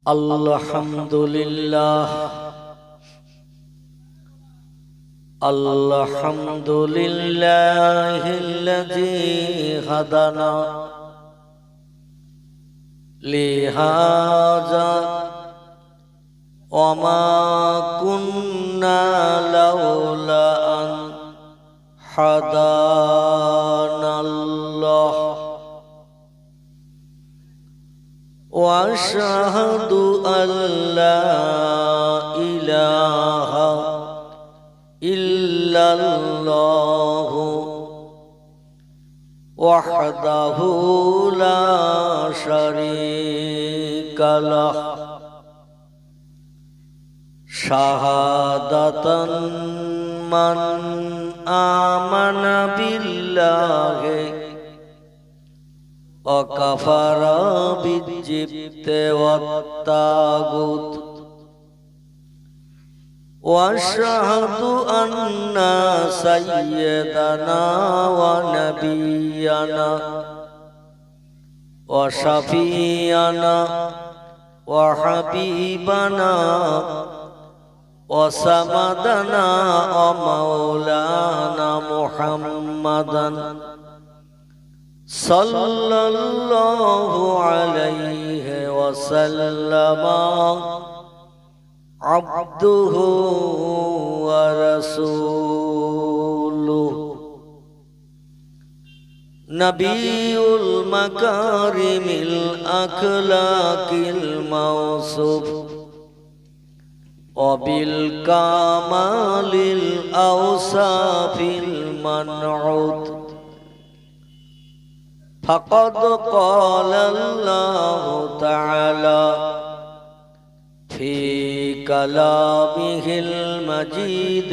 Alhamdulillah, Alhamdulillahilladzi hadana lihaza wa ma kunna laula an hadanallah wa asyhadu an la ilaha illallahu wahdahu la syarika lah syahadatan man amana billahi wa kafara bijibti wat tagut wa asyhadu anna sayyidana wa nabiyyana wa syafi'ana wa habibana wa samadana wa maulana Muhammadan sallallahu alaihi wasallama abduhu wa rasuluh nabiyul makarimil akhlaqil mausuf wa bil kamalil awsafil man'ud faqad qala Allah ta'ala fi kalamihil majid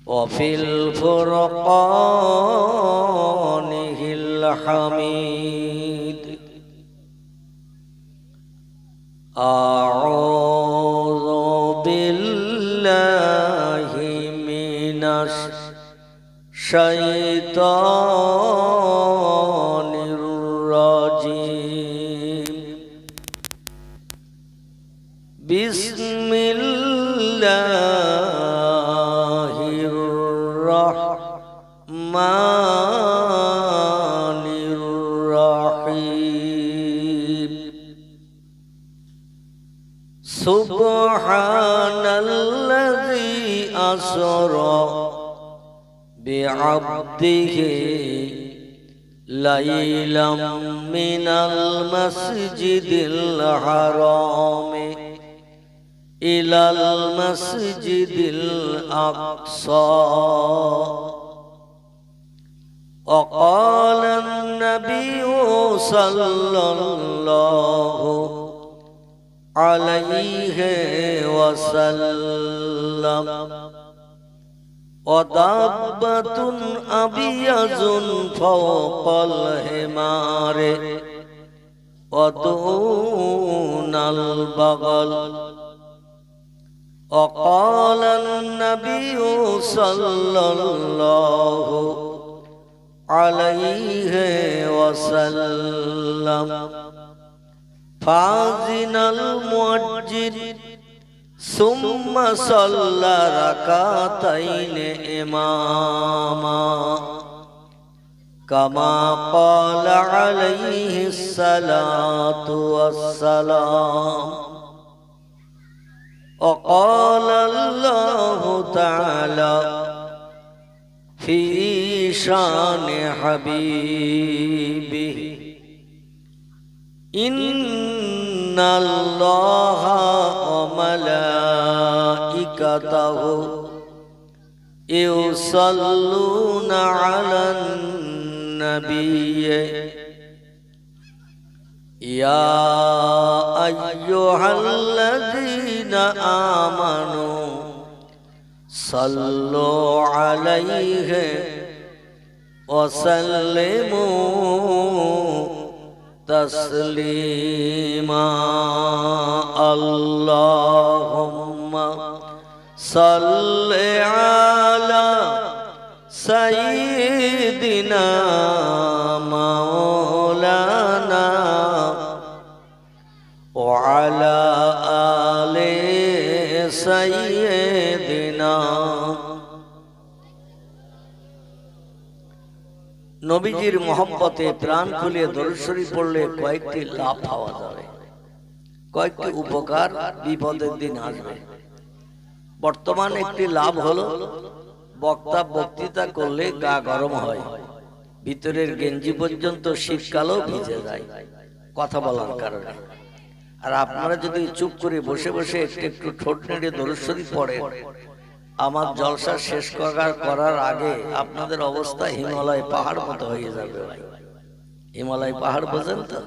wa fil furqanihil hamid a'udzu billahi minasy syaitanir rajim Bismillahirrahmanirrahim Subhanalladzi asra bi'abdihi laylam minal masjidil harami ilal masjidil aqsa wa qala an-nabiyyu sallallahu alaihi wasallam wa dabbatun abyazun fawqal himari wa dunal bagal wa qala an-nabiyyu sallallahu alaihi wasallam fazinal muajjid summa salla rakataini imama kama qala alaihi salatu wassalam wa qala Allah ta'ala fi shani habibihi Inna Allaha wa malaikatahu yusalluna ala nabiyyi ya ayyuhalladzina amanu sallu alaihi wa sallimu taslima Allahumma salli ala sayyidina maulana وعلى آل سيدنا নবীজির মহব্বতে প্রাণ খুলিয়ে দরুদ শরীফ পড়লে কয়েকটি লাভ পাওয়া যাবে, কয়েকটি উপকার বিপদের দিন আসবে। বর্তমান একটি লাভ হলো বক্তা বক্তৃতা করলে গা গরম হয়, ভিতরের গেঞ্জি পর্যন্ত শীতকালেও ভিজে যায় কথা বলার কারণে। আর আপনারা যদি চুপ করে বসে বসে একটু ঠোঁট নেড়ে দরুদ শরীফ পড়েন, আমার জলসা শেষ করার আগে আপনাদের অবস্থা হিমালয় পাহাড় মতো হয়ে যাবে। ভাই, হিমালয় পাহাড় বোঝেন তো?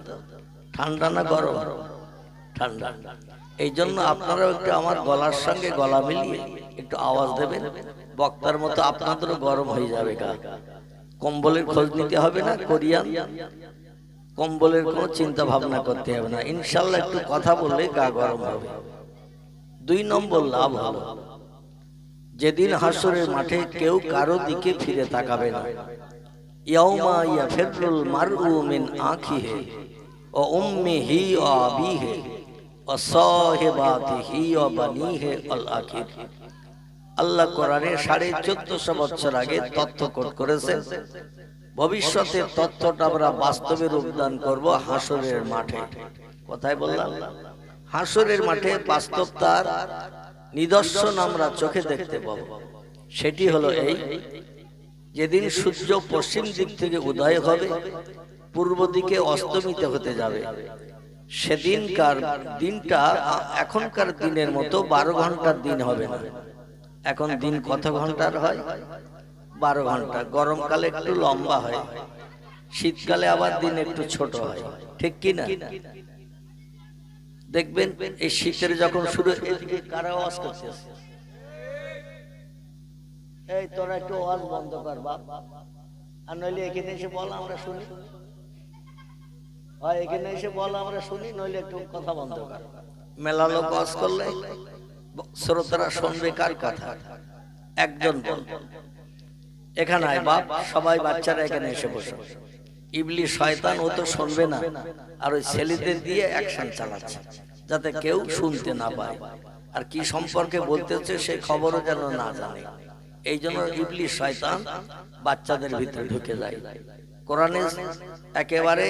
ঠান্ডা না গরম? ঠান্ডা। এই জন্য আপনারাও একটু আমার গলার সঙ্গে গলা মিলিয়ে একটু আওয়াজ দেবেন, বক্তার মতো আপনাদেরও গরম হয়ে যাবে গা। কম্বলের খোঁজ নিতে হবে না, কোরিয়ান কম্বলের কোনো চিন্তা ভাবনা করতে হবে না, ইনশাল্লাহ একটু কথা বললে গা গরম হবে। 2 নম্বর লাভ হলো যেদিন হাসরের মাঠে কেউ কারো দিকে ফিরে তাকাবে না। ইয়াউমা ইয়াফিরুল মারউ মিন আখিহি ওয়া উম্মিহি ওয়া আবিহি ওয়া সাহিবাতিহি ওয়া বানিহি আল আখির। আল্লাহ কোরআনে 1450 বছর আগে তথ্য কোট করেছেন, ভবিষ্যতে তথ্যটা আমরা বাস্তবে রূপদান করব হাসরের মাঠে। কোথায় বললাম? হাসরের মাঠে বাস্তব তার নিদর্শন আমরা চোখে দেখতে পাবো। সেটি হলো এই, যেদিন সূর্য পশ্চিম দিক থেকে উদয় হবে, পূর্ব দিকে অস্তমিত হতে যাবে, সেদিনকার দিনটা এখনকার দিনের মতো 12 ঘন্টার দিন হবে না। এখন দিন কত ঘন্টার হয়? 12 ঘন্টা। গরমকালে একটু লম্বা হয়, শীতকালে আবার দিন একটু ছোট হয়, ঠিক কি না? দেখবেন এই শীতের যখন শুরু, কারা আওয়াজ করতেছে? এই তোরা একটু আওয়াজ বন্ধ কর বাপ, আর নইলে এখানে এসে বল আমরা শুনি। হয় এখানে এসে বল আমরা শুনি, নইলে একটু কথা বন্ধ কর। মেলা লোক আওয়াজ করলে শ্রোতারা শুনবে কার কথা? একজন বল। এখানে আয় বাপ, সবাই বাচ্চারা এখানে এসে বসো। ইবলিস শয়তান ও তো শুনবে না, আর ওই ছেলেদের দিয়ে অ্যাকশন চালাচ্ছে যাতে কেউ শুনতে না পায়, আর কি সম্পর্কে বলতেছে সেই খবরও যেন না জানে। এই জন্য ইবলিস শয়তান বাচ্চাদের ভিতরে ঢুকে যায়। কোরআনে একেবারে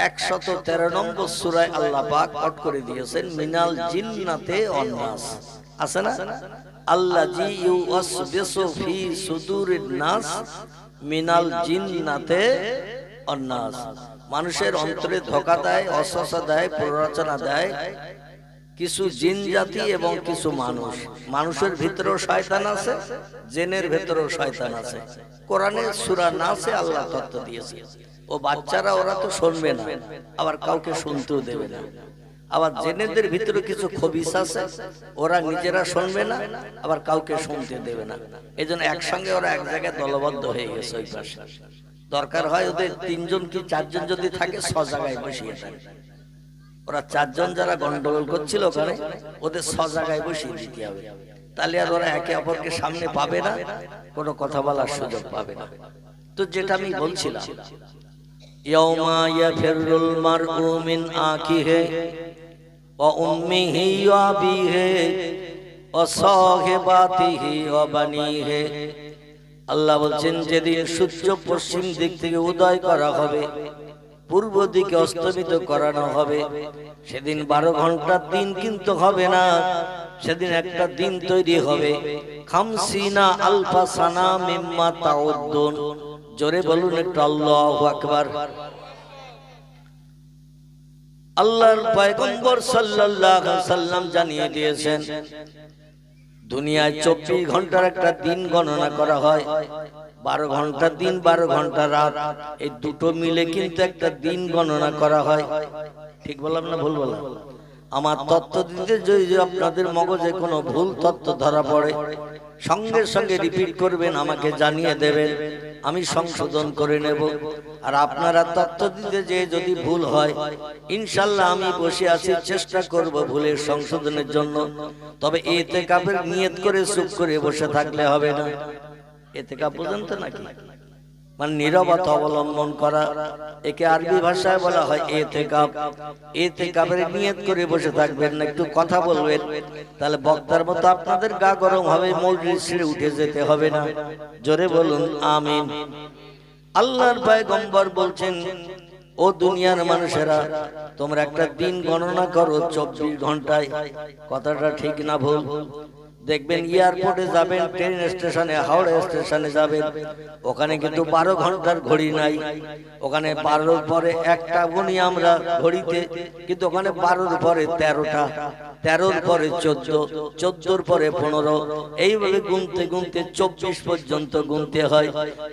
113 নম্বর সূরায় আল্লাহ পাক কোট করে দিয়েছেন, মিনাল জিন্নাতে ওয়ান নাস। আছে না? আল্লাযী ইউওয়াসবিসু ফি সুদুরিন নাস মিনাল জিন্নাতে ওয়ান নাস। মানুষের অন্তরে ধোঁকা দেয়, অসসা দেয়, প্ররোচনা দেয় কিছু জিন জাতি এবং কিছু মানুষ। মানুষের ভিতরেও শয়তান আছে, জিনের ভিতরেও শয়তান আছে। কোরআনে সূরা নাসে আল্লাহ তথ্য দিয়েছে। ও বাচ্চারা ওরা তো শুনবে না, আবার কাউকে শুনতেও দেবে না। আবার জিনেদের ভিতরে কিছু খবিস আছে, ওরা নিজেরা শুনবে না, আবার কাউকে শুনতে দেবে না। এজন্য একসঙ্গে ওরা এক জায়গায় দলবদ্ধ হয়ে গেছে। ওই পাশে দরকার হয় ওদের 3 জন কি 4 জন যদি থাকে, 6 জায়গায় বসিয়ে দেয়। ওরা 4 জন যারা গন্ডগোল করছিল ওখানে, ওদের 6 জায়গায় বসিয়ে দিতে হবে। তাহলে আর ওরা একে অপরকে সামনে পাবে না, কোনো কথা বলার সুযোগ পাবে না। তো যেটা আমি বলছিলাম, ইয়াউমা ইয়াফিরুল মারউ মিন আখিহি ওয়া উম্মিহি ওয়া আবিহি ওয়া সাহিবাতিহি ওয়া বানিহি। আল্লাহ বলছেন, যেদিন সূর্য পশ্চিম দিক থেকে উদয় করা হবে, পূর্ব দিকে অস্তমিত করানো হবে, সেদিন 12 ঘন্টার দিন কিন্তু হবে না, সেদিন একটা দিন তৈরি হবে। 50 আলফা সানা মিম্মা তাউদ্দুন। জোরে বলুন একটু আল্লাহু আকবার। আল্লাহর পয়গম্বর সাল্লাল্লাহু আলাইহি ওয়াসাল্লাম জানিয়ে দিয়েছেন, দুনিয়ায় 24 ঘন্টার একটা দিন গণনা করা হয়। 12 ঘন্টা দিন, 12 ঘন্টা রাত, এই দুটো মিলে কিন্তু একটা দিন গণনা করা হয়। ঠিক বললাম না ভুল বললাম? আমার তথ্য দিতে যদি আপনাদের মগজে কোনো ভুল তথ্য ধরা পড়ে, সঙ্গে সঙ্গে রিপিট করবেন, আমাকে জানিয়ে দেবেন, আমি সংশোধন করে নেব। আর আপনারা তথ্য দিতে যে যদি ভুল হয়, ইনশাআল্লাহ আমি বসে আছি, চেষ্টা করব ভুলের সংশোধনের জন্য। তবে ইতিকাফের নিয়ত করে চুপ করে বসে থাকলে হবে না। ইতিকাফ পর্যন্ত নাকি মানে নীরবতা অবলম্বন করা, একে আরবি ভাষায় বলা হয় ইতিকাফ। ইতিকাফের নিয়ত করে বসে থাকবেন না, একটু কথা বলবেন, তাহলে বক্তার মতো আপনাদের গা গরম হবে, মজলিস ছেড়ে উঠে যেতে হবে না। জোরে বলুন আমিন। আল্লাহর পয়গম্বর বলছেন, ও দুনিয়ার মানুষেরা, তোমরা একটা দিন গণনা করো 24 ঘন্টায়। কথাটা ঠিক না ভুল? দেখবেন এয়ারপোর্টে যাবেন, ট্রেন স্টেশনে, হাওড়া স্টেশনে যাবেন, ওখানে কিন্তু 12 ঘন্টার ঘড়ি নাই। ওখানে 12-র পরে একটা গুনি আমরা ঘড়িতে, কিন্তু ওখানে 12-র পরে 13টা, 13-র পরে 14, 14-র পরে 15, এইভাবে গুনতে গুনতে 24 পর্যন্ত গুনতে হয়।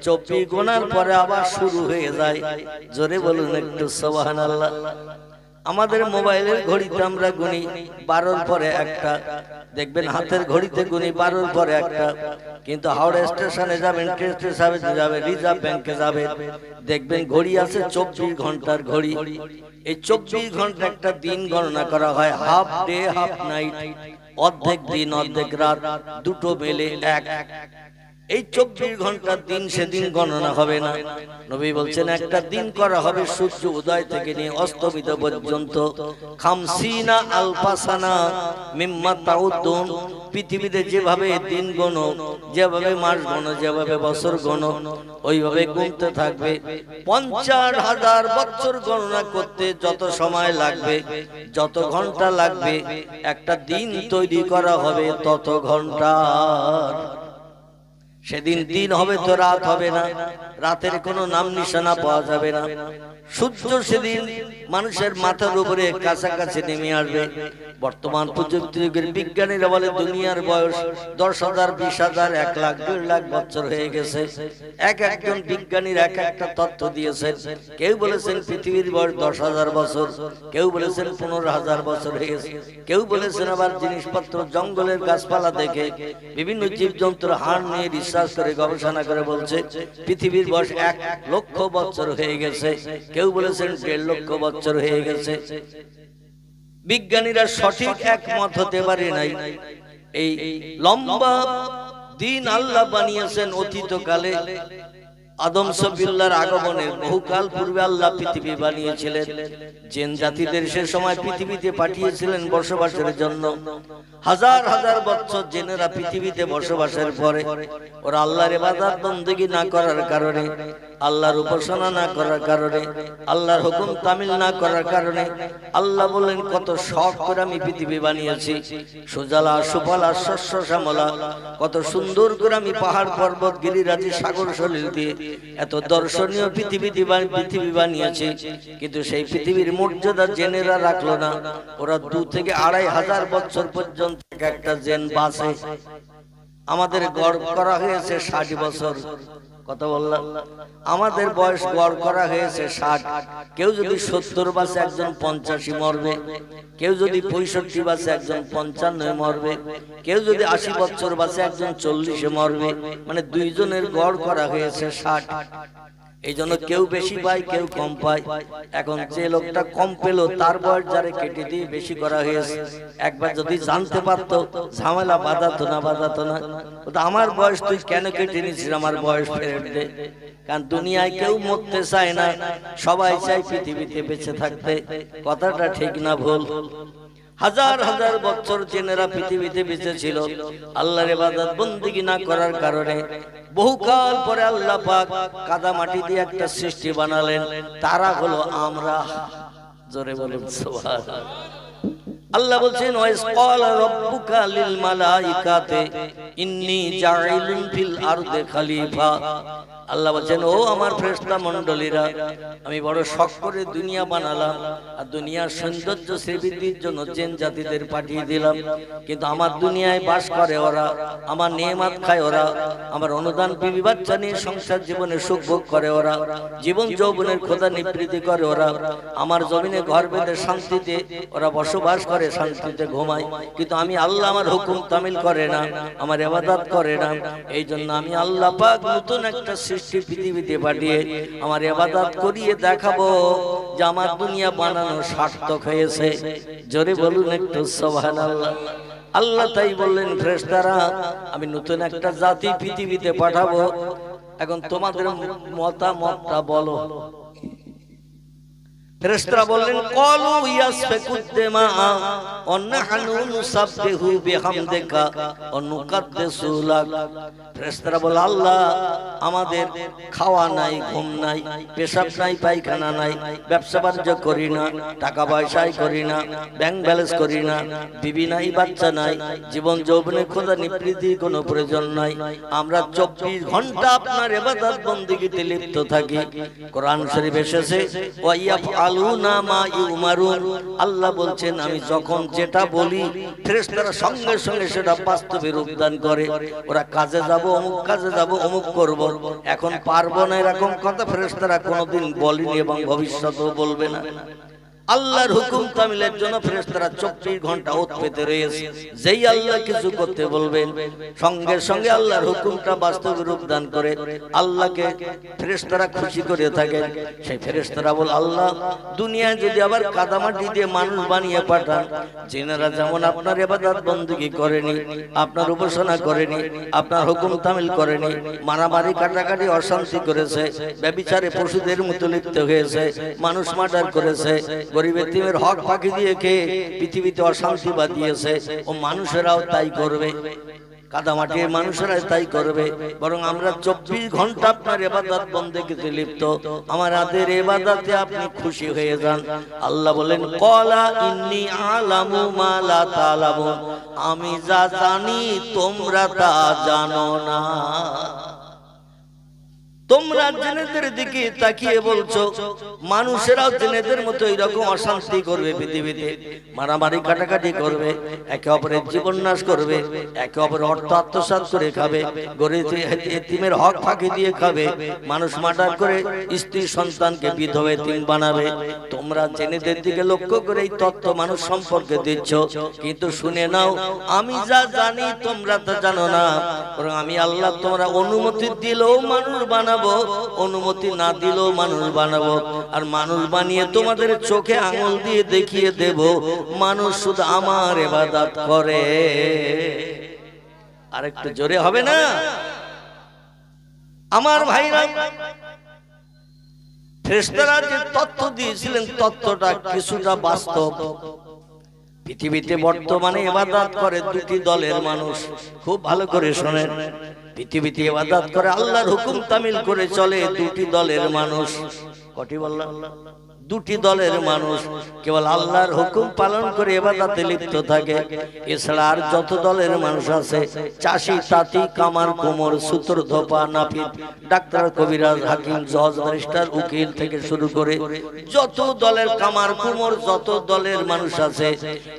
24 গোনার পরে আবার শুরু হয়ে যায়। জোরে বলুন একটু সুবহানাল্লাহ। আমাদের মোবাইলের ঘড়িতে আমরা গুনি 12-র পরে একটা, দেখবেন হাতের ঘড়িতে গুনি 12-র পরে একটা, কিন্তু হাওড়া স্টেশনে যাবেন, ট্রেন স্টেশনে যাবেন, রিজার্ভ ব্যাংকে যাবেন, দেখবেন ঘড়ি আছে 24 ঘন্টার ঘড়ি। এই 24 ঘন্টা একটা দিন গণনা করা হয়, হাফ ডে হাফ নাইট, অর্ধেক দিন অর্ধেক রাত, দুটো মেলে এক। এই 24 ঘন্টার দিন সেদিন গণনা হবে না। নবী বলছেন একটা দিন করা হবে সূর্য উদয় থেকে নিয়ে অস্তমিত পর্যন্ত, 50 আলফা সানা মিম্মা তাউদ্দুন। পৃথিবীতে যেভাবে দিন গণো, যেভাবে মাস গণো, যেভাবে বছর গণো, ওইভাবে গুনতে থাকবে। 50,000 বছর গণনা করতে যত সময় লাগবে, যত ঘন্টা লাগবে, একটা দিন তৈরি করা হবে তত ঘন্টা। সেদিন দিন হবে তো রাত হবে না, রাতের কোনো নাম নিশানা পাওয়া যাবে না। সূর্য সেদিন মানুষের মাথার উপরে কাছাকাছি নেমে আসবে। বর্তমান প্রযুক্তির বিজ্ঞানীরা বলে দুনিয়ার বয়স 10,000, 20,000, 1 লাখ, 1.5 লাখ বছর হয়ে গেছে। একজন বিজ্ঞানীর এক একটা তথ্য দিয়েছেন। কেউ বলেছেন পৃথিবীর বয়স 10,000 বছর, কেউ বলেছেন 15,000 বছর হয়ে গেছে, কেউ বলেছেন আবার জিনিসপত্র জঙ্গলের গাছপালা দেখে বিভিন্ন জীবজন্তুর হাড় নিয়ে রিসার্চ করে গবেষণা করে বলছে পৃথিবীর বয়স 1 লক্ষ বছর হয়ে গেছে, কেউ বলেছেন 1.5 লক্ষ বছর হয়ে গেছে। বিজ্ঞানীরা সঠিক একমত হতে পারে নাই। এই লম্বা দিন আল্লাহ বানিয়েছেন অতীতকালে। আদম সফিউল্লাহর আগমনের বহুকাল পূর্বে আল্লাহ পৃথিবী বানিয়েছিলেন। জিন জাতিদের সে সময় পৃথিবীতে পাঠিয়েছিলেন বসবাসের জন্য। হাজার হাজার বছর জিনেরা পৃথিবীতে বসবাসের পরে ওরা আল্লাহর ইবাদত বন্দেগী না করার কারণে, আল্লাহর উপাসনা না করার কারণে, আল্লাহর হুকুম তামিল না করার কারণে আল্লাহ বললেন কত শখ করে আমি পৃথিবী বানিয়েছি, সুজলা সুফলা শস্য শ্যামলা, কত সুন্দর করে আমি পাহাড় পর্বত গিরিরাজি সাগর সলিল দিয়ে এত দর্শনীয় পৃথিবী বানিয়েছি। কিন্তু সেই পৃথিবীর মর্যাদা জেনেরা রাখলো না। ওরা 2 থেকে 2,500 বছর পর্যন্ত একটা জেন বাঁচে। আমাদের গড় করা হয়েছে 60 বছর। কত বললাম? আমাদের বয়স গড় করা হয়েছে 60। কেউ যদি 70 বাঁচে একজন 85 মরবে, কেউ যদি 65 বাঁচে একজন 55 মরবে, কেউ যদি 80 বছর বাঁচে একজন 40 মরবে। মানে 2 জনের গড় করা হয়েছে 60। এই জন্য কেউ বেশি পায়, কেউ কম পায়। এখন যে লোকটা কম পেল তার বয়স যারে কেটে দিয়ে বেশি করা হয়েছে। একবার যদি জানতে পারতো ঝামেলা বাঁধাতো না। আমার বয়স তুই কেন কেটে নিয়েছিস, আমার বয়স ফেরত দে। কারণ দুনিয়ায় কেউ মরতে চায় না, সবাই চায় পৃথিবীতে বেঁচে থাকতে। কথাটা ঠিক না ভুল? হাজার হাজার বছর জিনেরা পৃথিবীতে বেঁচে ছিল আল্লাহর ইবাদত বন্দেগী না করার কারণে। বহুকাল পরে আল্লাহ পাক কাদা মাটি দিয়ে একটা সৃষ্টি বানালেন, তারা হলো আমরা। জোরে বলুন সুবহানাল্লাহ। আল্লাহ বলছেন ওয়াইস ক্বালা রাব্বুকা লিল মালাইকাতি ইন্নী জাইলুন ফিল আরদি খলিফা। আল্লাহ বলছেন ও আমার ফেরেশতা মণ্ডলীরা, আমি বড় শখ করে দুনিয়া বানালাম, আর দুনিয়ার সৌন্দর্য শ্রীবৃদ্ধির জন্য জিন জাতিদের পাঠিয়ে দিলাম। কিন্তু আমার দুনিয়ায় বাস করে ওরা, আমার নেয়ামত খায় ওরা, আমার অনুদান বিবি বাচ্চা নিয়ে সংসার জীবনে সুখ ভোগ করে ওরা, জীবন যৌবনের খোদা নিবৃত্তি করে ওরা, আমার জমিনে ঘর বেঁধে শান্তিতে ওরা বসবাস করে, শান্তিতে ঘুমায়। কিন্তু আমি আল্লাহ আমার হুকুম তামিল করে না, আমার ইবাদত করে না। এই জন্য আমি আল্লাহ পাক নতুন একটা সৃষ্টি পৃথিবীতে পাঠিয়ে আমার ইবাদত করিয়ে দেখাবো যে আমার দুনিয়া বানানো সার্থক হয়েছে। জোরে বলুন একটু সুবহানাল্লাহ। আল্লাহ তাই বললেন ফেরেশতারা আমি নতুন একটা জাতি পৃথিবীতে পাঠাবো, এখন তোমাদের মতামতটা বলো। ফেরেশতারা বললেন ক্বালু ইয়াসফিকুদ দিমা ওয়া নাহনু নুসাব্বিহু বিহামদিকা ওয়া নুকাদ্দিসু লাক। ফেরেশতারা বলে আল্লাহ আমাদের খাওয়া নাই, ঘুম নাই, পেশাব নাই, পায়খানা নাই, ব্যবসা বাণিজ্য করি না, টাকা পয়সাই করি না, ব্যাংক ব্যালেন্স করি না, বিবি নাই, বাচ্চা নাই, জীবন যৌবনে খোদা নিবৃত্তির কোনো প্রয়োজন নাই, আমরা 24 ঘন্টা আপনার ইবাদত বন্দেগীতে লিপ্ত থাকি। কোরআন শরীফ এসেছে ওয়া ইয়াফআলুনা মা ইউমারুন, আল্লাহ বলছেন আমি যখন যেটা বলি ফেরেশতারা সঙ্গে সঙ্গে সেটা বাস্তবে রূপদান করে। ওরা কাজে যাব, অমুক কাজে যাব, অমুক করব, এখন পারবো না এরকম কথা ফেরেশতারা কোনোদিন বলেনি এবং ভবিষ্যতেও বলবে না। আল্লাহর হুকুম তামিলের জন্য ফেরেশতারা 24 ঘন্টা ওত পেতে রয়েছে। যেই আল্লাহ কিছু করতে বলবেন সঙ্গে সঙ্গে আল্লাহর হুকুমটা বাস্তবে রূপ দান করে আল্লাহকে ফেরেশতারা খুশি করে থাকেন। সেই ফেরেশতারা বল আল্লাহ দুনিয়ায় যদি আবার কাদামাটি দিয়ে মানুষ বানিয়ে পাঠান, যিনারা যেমন আপনার ইবাদত বندگی করেনি, আপনার উপাসনা করেনি, আপনার হুকুম তামিল করেনি, মারামারি কাটাকাটি অশান্তি করেছে, ব্যভিচারে পশুদের মতো লিপ্ত হয়েছে, মানুষ মার্ডার করেছে, গরিব এতিমের হক ফাঁকি দিয়ে খেয়ে পৃথিবীতে অশান্তি বাঁধিয়েছে, ও মানুষেরাও তাই করবে, কাদামাটির মানুষেরা তাই করবে। বরং আমরা 24 ঘন্টা আপনার ইবাদত বন্দেগীতে লিপ্ত, আমাদের ইবাদতে আপনি খুশি হয়ে যান। আল্লাহ বলেন ক্বালা ইন্নী আলামু মা লা তা'লামুন, আমি যা জানি তোমরা তা জানো না। তোমরা জেনেদের দিকে তাকিয়ে বলছো মানুষেরাও জেনেদের মতো এরকম অশান্তি করবে, পৃথিবীতে মারামারি কাটাকাটি করবে, একে অপরের জীবন নাশ করবে, একে অপরের অর্থ আত্মসাৎ করে খাবে, গরিব এতিমের হক ফাঁকি দিয়ে খাবে, মানুষ মার্ডার করে স্ত্রী সন্তানকে বিধবা এতিম বানাবে। তোমরা জেনেদের দিকে লক্ষ্য করে এই তথ্য মানুষ সম্পর্কে দিচ্ছ, কিন্তু শুনে নাও আমি যা জানি তোমরা তা জানো না। বরং আমি আল্লাহ তোমরা অনুমতি দিলেও মানুষ বানাবো, অনুমতি না দিলেও মানুষ বানাবো, আর মানুষ বানিয়ে তোমাদের চোখে আঙুল দিয়ে দেখিয়ে দেব মানুষ শুধু আমার ইবাদত করে। আরেকটু জোরে হবে না আমার ভাইরা? ফেরেশতারা যে তথ্য দিয়েছিলেন তথ্যটা কিছুটা বাস্তব। পৃথিবীতে বর্তমানে ইবাদত করে দুটি দলের মানুষ, খুব ভালো করে শোনেন। পৃথিবীতে ইবাদত করে আল্লাহর হুকুম তামিল করে চলে দুটি দলের মানুষ। কটি বললাম? দুটি দলের মানুষ কেবল আল্লাহর হুকুম পালন করে ইবাদতে লিপ্ত থাকে। এছাড়া আর যত দলের মানুষ আছে, চাষি, তাঁতি, কামার, কুমোর, সূত্র, ধোপা, নাপিত, ডাক্তার, কবিরাজ, হাকিম, জজ, ব্যারিস্টার, উকিল থেকে শুরু করে যত দলের কামার কুমোর যত দলের মানুষ আছে,